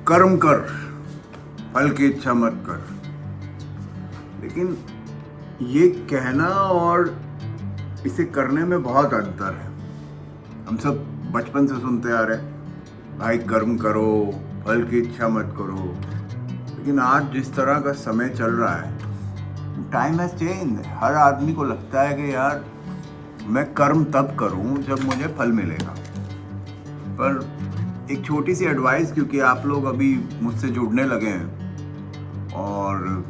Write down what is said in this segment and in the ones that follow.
कर्म कर, फल की इच्छा मत कर। लेकिन ये कहना और इसे करने में बहुत अंतर है। हम सब बचपन से सुनते आ रहे हैं, भाई कर्म करो, फल की इच्छा मत करो। लेकिन आज जिस तरह का समय चल रहा है, टाइम हैज चेंज। हर आदमी को लगता है कि यार मैं कर्म तब करूं जब मुझे फल मिलेगा। पर एक छोटी सी एडवाइस, क्योंकि आप लोग अभी मुझसे जुड़ने लगे हैं और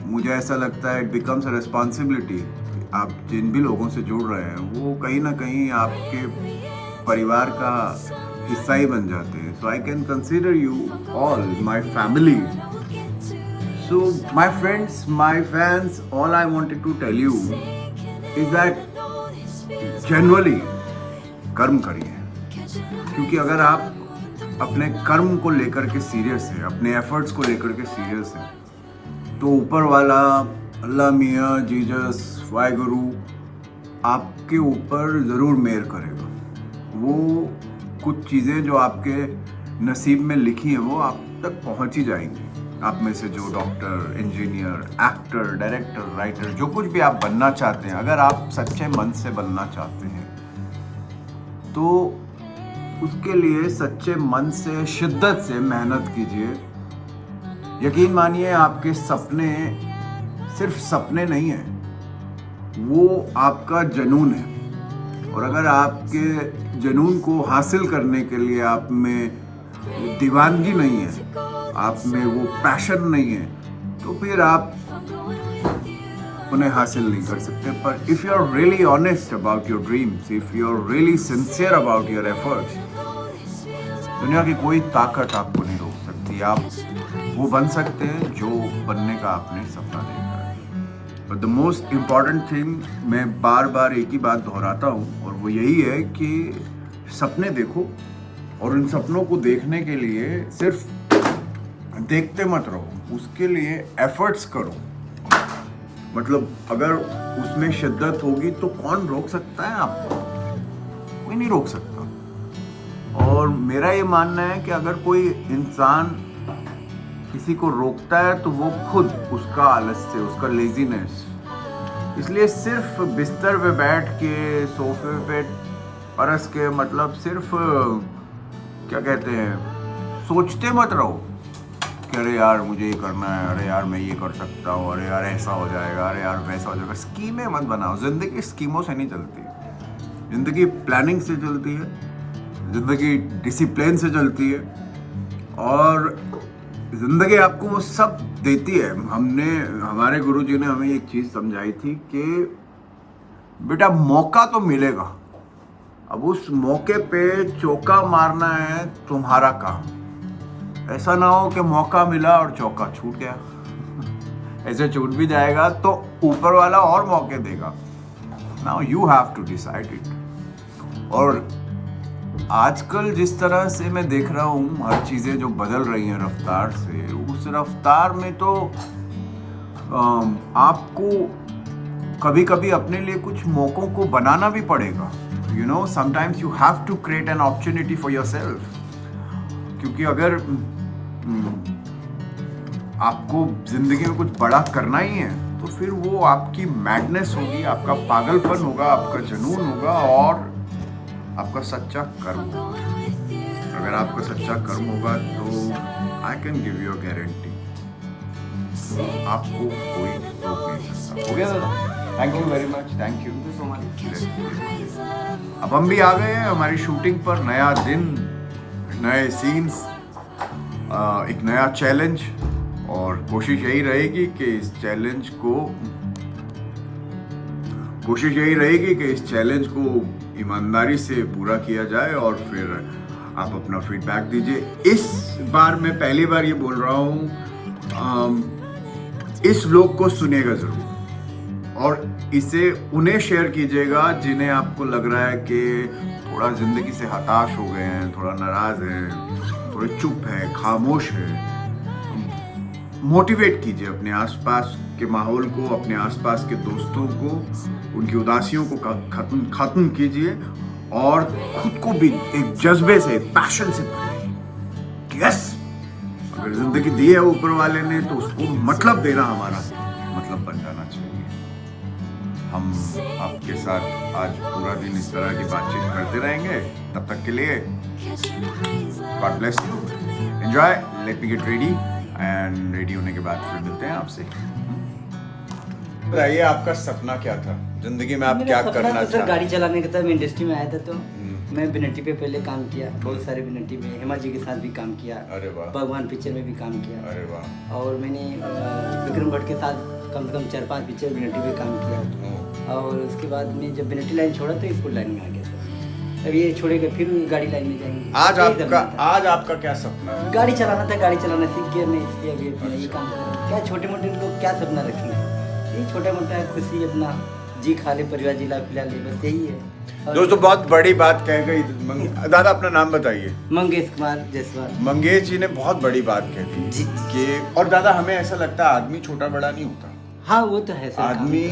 मुझे ऐसा लगता है इट बिकम्स अ रिस्पॉन्सिबिलिटी। आप जिन भी लोगों से जुड़ रहे हैं वो कहीं ना कहीं आपके परिवार का हिस्सा ही बन जाते हैं। So I can consider you all my family. So my friends, my fans, all I wanted to tell you is that generally कर्म करिए। क्योंकि अगर आप अपने कर्म को लेकर के सीरियस है, अपने एफर्ट्स को लेकर के सीरियस है, तो ऊपर वाला अल्लाह मियाँ जीसस वाहिगुरु आपके ऊपर ज़रूर मेहर करेगा। वो कुछ चीज़ें जो आपके नसीब में लिखी हैं वो आप तक पहुंच ही जाएंगी। आप में से जो doctor, engineer, actor, director, writer, जो कुछ भी आप बनना चाहते हैं, अगर आप सच्चे मन से बनना चाहते हैं तो उसके लिए सच्चे मन से, शिद्दत से मेहनत कीजिए। यकीन मानिए आपके सपने सिर्फ सपने नहीं हैं, वो आपका जुनून है। और अगर आपके जुनून को हासिल करने के लिए आप में दीवानगी नहीं है, आप में वो पैशन नहीं है, तो फिर आप उन्हें हासिल नहीं कर सकते। पर if you are really honest about your dreams, if you are really sincere about your efforts, दुनिया की कोई ताकत आपको नहीं रोक सकती। आप वो बन सकते हैं जो बनने का आपने सपना देखा है। But the most important thing, मैं बार बार एक ही बात दोहराता हूँ, और वो यही है कि सपने देखो, और इन सपनों को देखने के लिए सिर्फ देखते मत रहो, उसके लिए एफर्ट्स करो। मतलब अगर उसमें शिद्दत होगी तो कौन रोक सकता है आपको? कोई नहीं रोक सकता। और मेरा ये मानना है कि अगर कोई इंसान किसी को रोकता है तो वो खुद उसका आलस्य, उसका लेजीनेस। इसलिए सिर्फ बिस्तर पे बैठ के, सोफे पे परस के, मतलब सिर्फ क्या कहते हैं, सोचते मत रहो कि अरे यार मुझे ये करना है, अरे यार मैं ये कर सकता हूँ, अरे यार ऐसा हो जाएगा, अरे यार वैसा हो जाएगा। स्कीमें मत बनाओ। ज़िंदगी स्कीमों से नहीं चलती। ज़िंदगी प्लानिंग से चलती है, ज़िंदगी डिसिप्लिन से चलती है, और ज़िंदगी आपको वो सब देती है। हमारे गुरुजी ने हमें एक चीज़ समझाई थी कि बेटा मौका तो मिलेगा, अब उस मौके पे चौका मारना है तुम्हारा काम। ऐसा ना हो कि मौका मिला और चौका छूट गया। ऐसे छूट भी जाएगा तो ऊपर वाला और मौके देगा। Now you have to decide it. और आजकल जिस तरह से मैं देख रहा हूँ हर चीज़ें जो बदल रही हैं रफ्तार से, उस रफ्तार में तो आपको कभी कभी अपने लिए कुछ मौकों को बनाना भी पड़ेगा। You know, sometimes you have to create an opportunity for yourself. क्योंकि अगर आपको जिंदगी में कुछ बड़ा करना ही है तो फिर वो आपकी मैडनेस होगी, आपका पागलपन होगा, आपका जुनून होगा और आपका सच्चा कर्म होगा। अगर आपका सच्चा कर्म होगा तो I can give you a guarantee, आपको कोई रोक नहीं सकता। हो गया दादा? Thank you very much, thank you so much. अब हम भी आ गए हैं हमारी शूटिंग पर। नया दिन, नए सीन्स, एक नया चैलेंज, और कोशिश यही रहेगी कि इस चैलेंज को ईमानदारी से पूरा किया जाए, और फिर आप अपना फीडबैक दीजिए। इस बार मैं पहली बार ये बोल रहा हूँ, इस व्लॉग को सुनिएगा ज़रूर, और इसे उन्हें शेयर कीजिएगा जिन्हें आपको लग रहा है कि थोड़ा ज़िंदगी से हताश हो गए हैं, थोड़ा नाराज़ हैं, थोड़े चुप हैं, खामोश हैं। मोटिवेट कीजिए अपने आसपास के माहौल को, अपने आसपास के दोस्तों को, उनकी उदासियों को खत्म कीजिए, और खुद को भी एक जज्बे से, पैशन से भरिए। यस, अगर जिंदगी दी है ऊपर वाले ने तो उसको मतलब देना हमारा मतलब बन जाना चाहिए। हम आपके साथ आज पूरा दिन इस तरह की बातचीत करते रहेंगे। तब तक के लिए God bless you, enjoy, let me get ready, and ready होने के बाद फिर मिलते हैं आपसे। बताइए आपका सपना क्या था जिंदगी में, आप क्या करना तो सर चाहते? गाड़ी चलाने का था। मैं इंडस्ट्री में आया था तो मैं बिनटी पे पहले काम किया, बहुत सारे बिनटी में हेमा जी के साथ भी काम किया। अरे वाह, भगवान पिक्चर में भी काम किया। अरे वाह। और मैंने विक्रम भट्ट के साथ कम से कम 4-5 पिक्चर बिनटी पे काम किया। और उसके बाद में जब बिनटी लाइन छोड़ा तो स्कूल लाइन में आ गया सर। अब ये छोड़ेगा फिर गाड़ी लाइन में जाएंगे। आज आपका क्या सपना है? गाड़ी चलाना था, गाड़ी चलाना सीख गया मैं, इसलिए अभी अपना ये काम कर रहा हूँ। क्या छोटे मोटे लोग क्या सपना रखेंगे, ये छोटा मोटा खुशी अपना जी खा ले, परिवार जिला पिला ले, बस यही है। दोस्तों बहुत बड़ी बात कह गई दादा, अपना नाम बताइए। मंगेश कुमार जायसवाल। मंगेश जी ने बहुत बड़ी बात कह दी जी कि, और दादा हमें ऐसा लगता है आदमी छोटा बड़ा नहीं होता। हाँ वो तो है सर। आदमी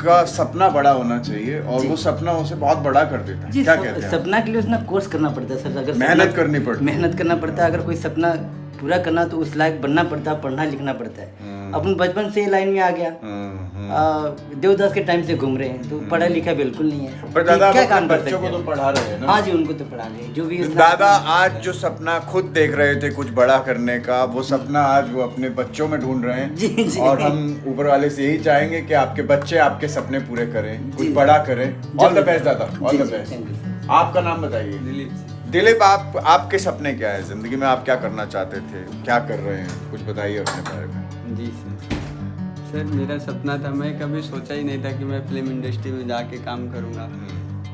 का सपना बड़ा होना चाहिए और वो सपना उसे बहुत बड़ा कर देता है। क्या कहते हैं? सपना के लिए उसना कोर्स करना पड़ता है सर। अगर मेहनत करनी पड़ती है, मेहनत करना पड़ता है। अगर कोई सपना पूरा करना तो उस लायक बनना पड़ता है, पढ़ना लिखना पड़ता है। अपन बचपन से लाइन में आ गया, देवदास के टाइम से घूम रहे हैं तो पढ़ा लिखा बिल्कुल नहीं है। पर दादा क्या आप काम कर बच्चों को तो पढ़ा रहे हैं ना? हाँ जी, उनको तो पढ़ा रहे हैं जो भी। दादा आज जो सपना खुद देख रहे थे कुछ बड़ा करने का, वो सपना आज वो अपने बच्चों में ढूंढ रहे हैं। जी। और हम ऊपर वाले से यही चाहेंगे कि आपके बच्चे आपके सपने पूरे करें, कुछ बड़ा करें। ऑल द बेस्ट दादा, ऑल द बेस्ट। आपका नाम बताइए। दिलीप। दिलीप, आपके सपने क्या है जिंदगी में? आप क्या करना चाहते थे, क्या कर रहे हैं, कुछ बताइए अपने बारे में। जी सर, मेरा सपना था, मैं कभी सोचा ही नहीं था कि मैं फिल्म इंडस्ट्री में जाके काम करूँगा।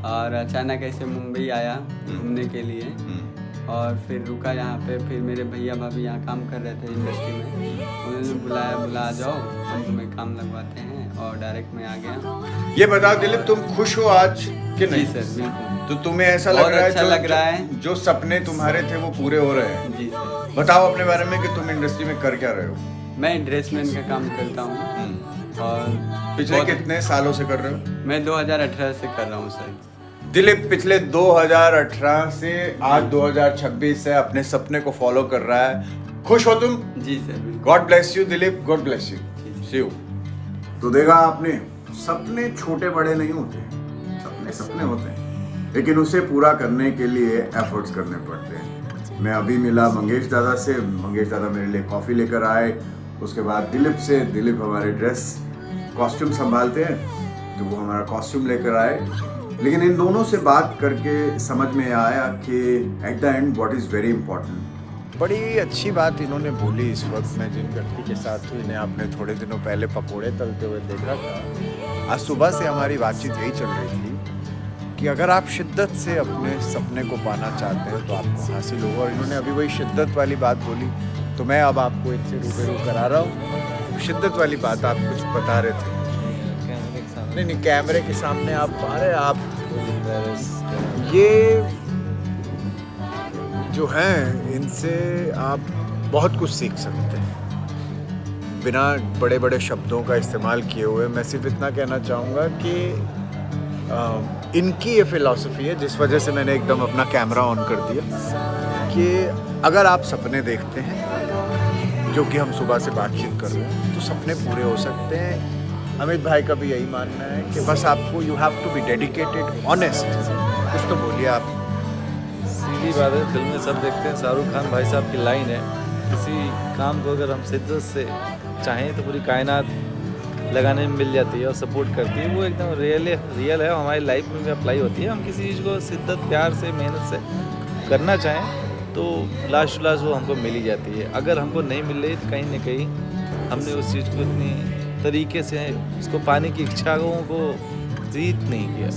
और अचानक ऐसे मुंबई आया घूमने के लिए और फिर रुका यहाँ पे। फिर मेरे भैया भाभी यहाँ काम कर रहे थे इंडस्ट्री में, उन्होंने बुलाया, बुला जाओ हम तुम्हें काम लगवाते हैं, और डायरेक्ट मैं आ गया। ये बताओ दिलीप, तुम खुश हो आज कि नहीं? जी सर बिल्कुल। तो तुम्हें ऐसा लग रहा है अच्छा लग रहा है, जो सपने तुम्हारे थे वो पूरे हो रहे हैं? जी सर। बताओ अपने बारे में कि तुम इंडस्ट्री में कर क्या रहे हो? मैं ड्रेसमैन का काम करता हूँ। और पिछले कितने सालों से कर रहे हो? मैं 2018 से कर रहा हूँ सर। दिलीप पिछले 2018 से आज 2026 से अपने सपने को फॉलो कर रहा है। खुश हो तुम? जी सर बिल्कुल। God bless you Dilip, God bless you. See you. तो देखा आपने, सपने छोटे बड़े नहीं होते, सपने सपने होते हैं, लेकिन उसे पूरा करने के लिए एफर्ट्स करने पड़ते हैं। मैं अभी मिला मंगेश दादा से, मंगेश दादा मेरे लिए कॉफ़ी लेकर आए। उसके बाद दिलीप से, दिलीप हमारे ड्रेस कॉस्ट्यूम संभालते हैं तो वो हमारा कॉस्ट्यूम लेकर आए। लेकिन इन दोनों से बात करके समझ में आया कि at the end what is very important. बड़ी अच्छी बात इन्होंने बोली। इस वक्त मैं जिन व्यक्ति के साथ हूँ, इन्हें आपने थोड़े दिनों पहले पकोड़े तलते हुए देखा था। आज सुबह से हमारी बातचीत यही चल रही थी कि अगर आप शिद्दत से अपने सपने को पाना चाहते हैं तो आपको हासिल होगा। और इन्होंने अभी वही शिद्दत वाली बात बोली, तो मैं अब आपको इनसे रूबरू करा रहा हूँ। शिद्दत वाली बात आप कुछ बता रहे थे। नहीं, कैमरे के सामने आप ये जो हैं इनसे आप बहुत कुछ सीख सकते हैं बिना बड़े बड़े शब्दों का इस्तेमाल किए हुए। मैं सिर्फ इतना कहना चाहूँगा कि इनकी ये फिलॉसफी है, जिस वजह से मैंने एकदम अपना कैमरा ऑन कर दिया, कि अगर आप सपने देखते हैं, जो कि हम सुबह से बातचीत कर रहे हैं, तो सपने पूरे हो सकते हैं। अमित भाई का भी यही मानना है कि बस आपको you have to be dedicated, honest. कुछ तो बोलिए आप। सीधी बात है, फिल्म में सब देखते हैं, शाहरुख खान भाई साहब की लाइन है, किसी काम को अगर हम शिद्दत से चाहें तो पूरी कायनात लगाने में मिल जाती है और सपोर्ट करती है। वो एकदम रियल है, हमारी लाइफ में भी अप्लाई होती है। हम किसी चीज़ को शिद्दत, प्यार से, मेहनत से करना चाहें तो लास्ट वो हमको मिल ही जाती है। अगर हमको नहीं मिल रही तो कहीं ना कहीं हमने उस चीज़ को इतनी तरीके से उसको पाने की इच्छाओं को जीत नहीं किया,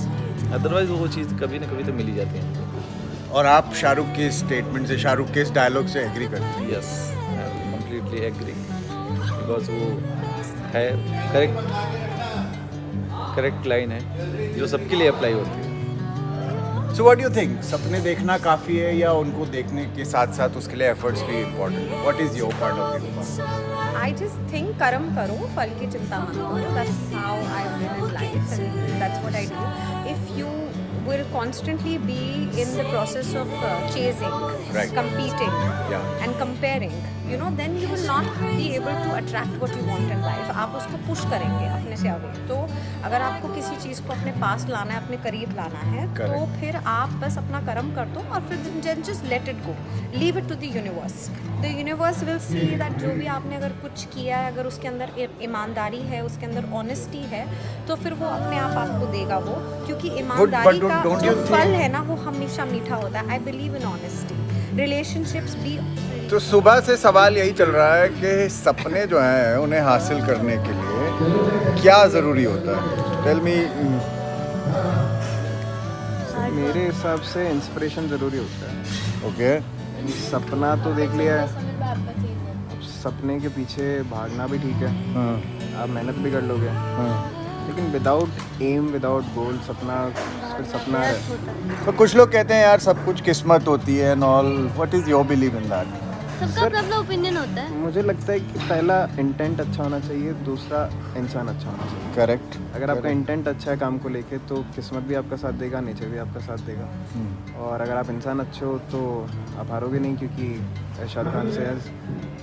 अदरवाइज वो चीज़ कभी ना कभी तो मिल ही जाती है। और आप शाहरुख के स्टेटमेंट से, शाहरुख के इस डायलॉग से एग्री करते हैं? Yes, I am completely agree, because वो है करेक्ट लाइन है जो सबके लिए अप्लाई होती है। So what do you think, सपने देखना काफ़ी है या उनको देखने के साथ साथ उसके लिए एफर्ट्स भी important? What is your point of view? I just think कर्म करो, फल की चिंता मत करो. That's how I live in life, and that's what I do. If you will constantly be in the process of chasing, Right. competing, Yeah. and comparing, you know, then you will not be able to attract what you want in life. आप उसको push करेंगे अपने से आगे. तो अगर आपको किसी चीज़ को अपने पास लाना है, अपने करीब लाना है, तो फिर आप बस अपना कर्म कर दो और फिर just let it go. Leave it to the universe. The universe will see that जो भी आपने अगर कुछ किया है, अगर उसके अंदर ईमानदारी है, उसके अंदर ऑनेस्टी है, तो फिर वो अपने आप आपको देगा वो, क्योंकि ईमानदारी का जो फल है ना वो हमेशा मीठा होता है. I believe in honesty. Relationships भी. तो सुबह से सवाल यही चल रहा है कि सपने जो हैं उन्हें हासिल करने के लिए क्या ज़रूरी होता है? Tell me. मेरे हिसाब से इंस्पिरेशन ज़रूरी होता है. ओके. सपना तो देख लिया है, अब सपने के पीछे भागना भी ठीक है. हाँ. आप मेहनत भी कर लोगे, हाँ. लेकिन विदाउट एम, विदाउट गोल सपना फिर सपना है. तो कुछ लोग कहते हैं यार सब कुछ किस्मत होती है and all. What is your believe in that? सबका अपना अपना ओपिनियन होता है. मुझे लगता है कि पहला इंटेंट अच्छा होना चाहिए, दूसरा इंसान अच्छा होना चाहिए. करेक्ट. अगर आपका इंटेंट अच्छा है काम को लेके तो किस्मत भी आपका साथ देगा, नेचर भी आपका साथ देगा. और अगर आप इंसान अच्छे हो तो आप हारोगे नहीं, क्योंकि शाहरुख खान से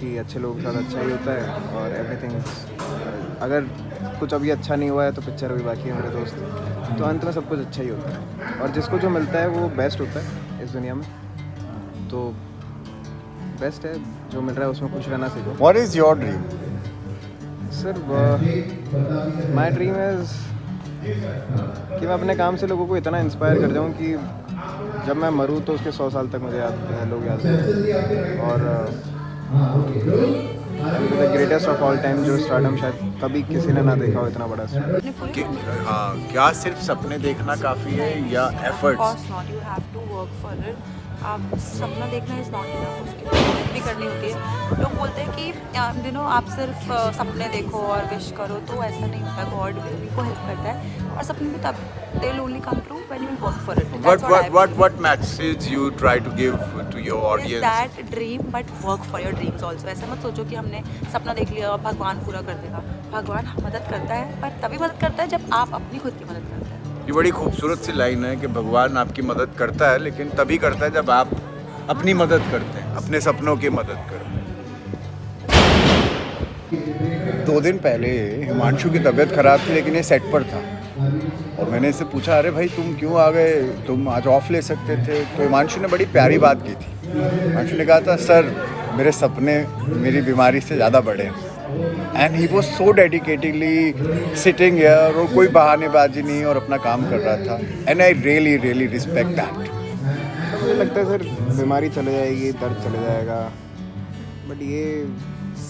कि अच्छे लोगों के साथ अच्छा ही होता है और एवरीथिंग. अगर कुछ अभी अच्छा नहीं हुआ है तो पिक्चर अभी बाकी है मेरे दोस्त. तो अंत में सब कुछ अच्छा ही होता है और जिसको जो मिलता है वो बेस्ट होता है इस दुनिया में. तो बेस्ट है, जो मिल रहा है उसमें खुश रहना सीखो. What is your dream? Sir my dream is कि मैं अपने काम से लोगों को इतना इंस्पायर कर जाऊँ कि जब मैं मरूँ तो उसके 100 साल तक मुझे लोग याद करें. और the greatest of all time जो स्टारडम शायद कभी किसी ने ना देखा हो, इतना बड़ा स्टार. हाँ, क्या सिर्फ सपने देखना काफ़ी है या efforts? course not, you have to work for it. आप सपना देखना इज़ नॉट इनफ, उसकी मेहनत भी करनी होती है. लोग बोलते हैं कि आप सिर्फ सपने देखो और विश करो, तो ऐसा नहीं होता. गॉड को हेल्प करता है और सपने भी तब they will only come true when you work for it. What message you try to give to your audience? That dream but work for your dreams also. ऐसा मत सोचो कि हमने सपना देख लिया और भगवान पूरा कर देगा. भगवान मदद करता है, पर तभी मदद करता है जब आप अपनी खुद की मदद करते हैं. ये बड़ी खूबसूरत सी लाइन है कि भगवान आपकी मदद करता है, लेकिन तभी करता है जब आप अपनी मदद करते हैं, अपने सपनों की मदद करते हैं. 2 दिन पहले हिमांशु की तबीयत ख़राब थी, लेकिन ये सेट पर था और मैंने इससे पूछा, अरे भाई तुम क्यों आ गए, तुम आज ऑफ ले सकते थे. तो हिमांशु ने बड़ी प्यारी बात की थी. हिमांशु ने कहा था, सर मेरे सपने मेरी बीमारी से ज़्यादा बड़े हैं. And he was so dedicatedly sitting here, और कोई बहानेबाजी नहीं, और अपना काम कर रहा था. And I really really respect that. मुझे लगता है सर बीमारी चले जाएगी, दर्द चले जाएगा, बट ये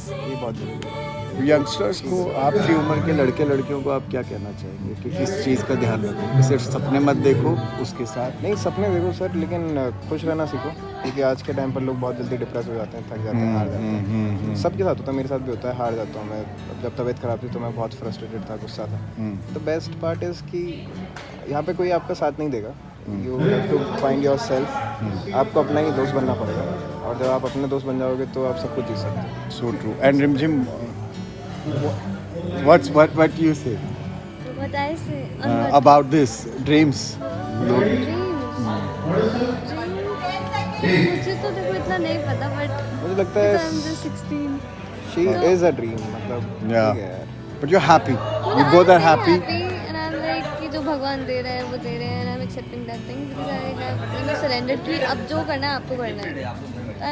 बहुत जरूरी है. यंगस्टर्स को, आपकी उम्र के लड़के लड़कियों को आप क्या कहना चाहेंगे कि किस चीज़ का ध्यान रखें? सिर्फ सपने मत देखो, उसके साथ नहीं सपने देखो सर, लेकिन खुश रहना सीखो, क्योंकि आज के टाइम पर लोग बहुत जल्दी डिप्रेस हो जाते हैं, थक जाते हैं, हार जाते हैं. सबके साथ होता है, मेरे साथ भी होता है, हार जाता हूँ मैं. जब तबीयत ख़राब थी तो मैं बहुत फ्रस्ट्रेटेड था, गुस्सा था. द बेस्ट पार्ट इज़ कि यहाँ पे कोई आपका साथ नहीं देगा. You have to find yourself. आपको अपना ही दोस्त बनना पड़ेगा, और जब आप अपने दोस्त बन जाओगे तो आप सब कुछ जी सकते हैं. So true. एंड रिमझिम, what you say What I say about this dreams? मुझे तो देखो इतना नहीं पता, बट मुझे लगता है I'm just 16. She is a dream. मतलब Yeah. ठीक है यार. But you're happy. You both are happy. And I'm like कि जो भगवान दे रहे हैं वो दे रहे हैं, and I'm accepting that thing because I have surrendered कि अब जो करना है आपको करना है.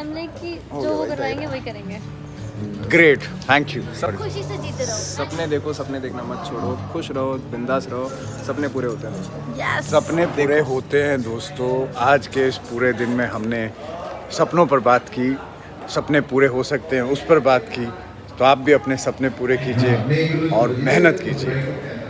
I'm like कि जो वो करवाएंगे वही करेंगे. Great. Thank you. खुशी से जीते रहो. सपने देखो, सपने देखना मत छोड़ो, खुश रहो, बिंदास रहो, सपने पूरे होते हैं. सपने पूरे होते हैं दोस्तों. आज के इस पूरे दिन में हमने सपनों पर बात की, सपने पूरे हो सकते हैं उस पर बात की. तो आप भी अपने सपने पूरे कीजिए और मेहनत कीजिए.